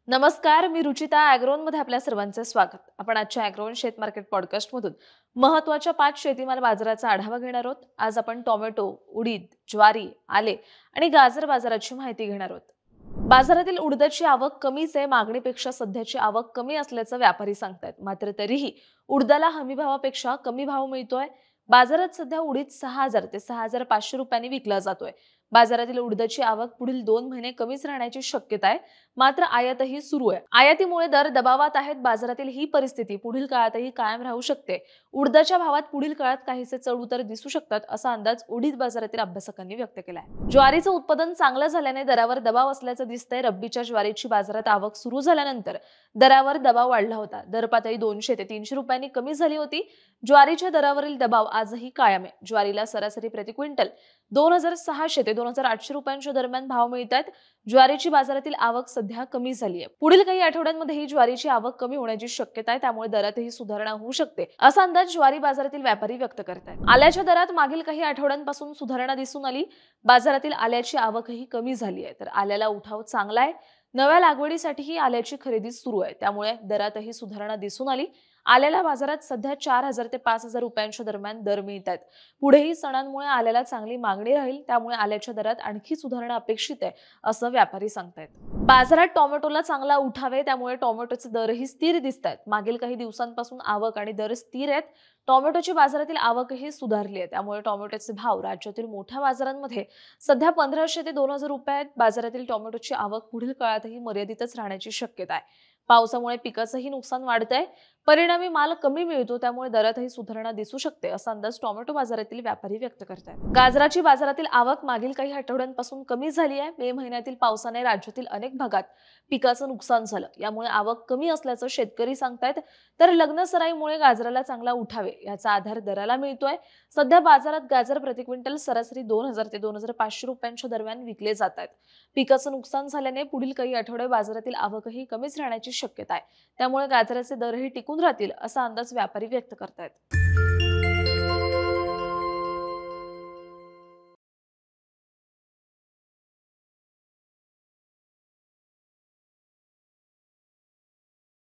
नमस्कार, मी रुचिता. ॲग्रोनमध्ये आपल्या सर्वांचे स्वागत. आपण आजच्या ॲग्रोन शेत मार्केट पॉडकास्टमधून महत्त्वाच्या 5 शेतीमाल बाजाराचा आढावा घेणार आहोत. आज आपण टोमॅटो, उडीद, ज्वारी, आले आणि गाजर बाजाराची माहिती घेणार आहोत. बाजारातील उडदाची आवक कमीच आहे. मागणीपेक्षा सध्याची आवक कमी असल्याचं व्यापारी सांगतात. मात्र तरीही उडदाला हमीभावापेक्षा कमी भाव मिळतोय. बाजारात सध्या उडीद 6,000 ते 6,500 रुपयांनी विकला जातोय. बाजारातील उडदाची आवक पुढील 2 महिने कमीच राहण्याची शक्यता आहे. मात्र आयातही सुरू आहे. आयातीमुळे दर दबावात आहेत. बाजारातील ही परिस्थिती पुढील काळातही कायम राहू शकते. उडदाच्या भावात पुढील काळात काहीसे चढ-उतार दिसू शकतात, असा अंदाज उडीद बाजारातील अभ्यासकांनी व्यक्त केला आहे. ज्वारीचं उत्पादन चांगलं झाल्याने दरावर दबाव असल्याचं दिसतंय. रब्बीच्या ज्वारीची बाजारात आवक सुरू झाल्यानंतर दरावर दबाव वाढला होता. दर पातळी 200 ते 300 रुपयांनी कमी झाली होती. ज्वारीच्या दरावरील दबाव आजही कायम आहे. ज्वारीला सरासरी प्रति क्विंटल 2,600 ते 2,800 रुपयांच्या दरम्यान भाव मिळतात. ज्वारीची बाजारातील आवक सध्या कमी झाली आहे. पुढील काही आठवड्यांमध्ये ही ज्वारीची आवक कमी होण्याची शक्यता आहे. त्यामुळे दरातही सुधारणा होऊ शकते, असा अंदाज ज्वारी बाजारातील व्यापारी व्यक्त करतात. आल्याच्या दरात मागील काही आठवड्यांपासून सुधारणा दिसून आली. बाजारातील आल्याची आवकही कमी झाली आहे. तर आल्याला उठाव चांगला आहे. नव्या लागवडीसाठीही आल्याची खरेदी सुरू आहे. त्यामुळे दरातही सुधारणा दिसून आली. आल्याला बाजारात सध्या 4,000 ते 5,000 रुपयांच्या दरम्यान दर मिळतात. पुढेही सणांमुळे आल्याला चांगली मागणी राहील. त्यामुळे आल्याच्या दरात आणखी सुधारणा अपेक्षित आहे, असं व्यापारी सांगतायत. बाजारात टोमॅटोला चांगला उठाव आहे. त्यामुळे टोमॅटोचे दरही स्थिर दिसतात. मागील काही दिवसांपासून आवक आणि दर स्थिर आहेत. टोमॅटोची बाजारातील आवकही सुधारली आहे. त्यामुळे टोमॅटोचे भाव राज्यातील मोठ्या बाजारांमध्ये सध्या 1,500 ते 2,000 रुपये आहेत. बाजारातील टोमॅटोची आवक पुढील काळातही मर्यादितच राहण्याची शक्यता आहे. पावसामुळे पिकाचंही नुकसान वाढतंय. परिणामी माल कमी मिळतो. त्यामुळे दरातही सुधारणा दिसू शकते, असा अंदाज टोमॅटो बाजारातील व्यापारी व्यक्त करतात. गाजराची बाजारातील आवक मागील काही आठवड्यांपासून कमी झाली आहे. मे महिन्यातील पावसाने राज्यातील अनेक भागात पिकाचं नुकसान झालं. यामुळे आवक कमी असल्याचं शेतकरी सांगतायत. तर लग्नसराईमुळे गाजराला चांगला उठावे याचा आधार दराला मिळतोय. सध्या बाजारात गाजर प्रति क्विंटल सरासरी 2,000 ते 2,500 रुपयांच्या दरम्यान विकले जात आहेत. पिकाचं नुकसान झाल्याने पुढील काही आठवडे बाजारातील आवकही कमीच राहण्याची शक्यता आहे. त्यामुळे गाजराचे दरही टिकून राहतील, असा अंदाज व्यापारी व्यक्त करतायत.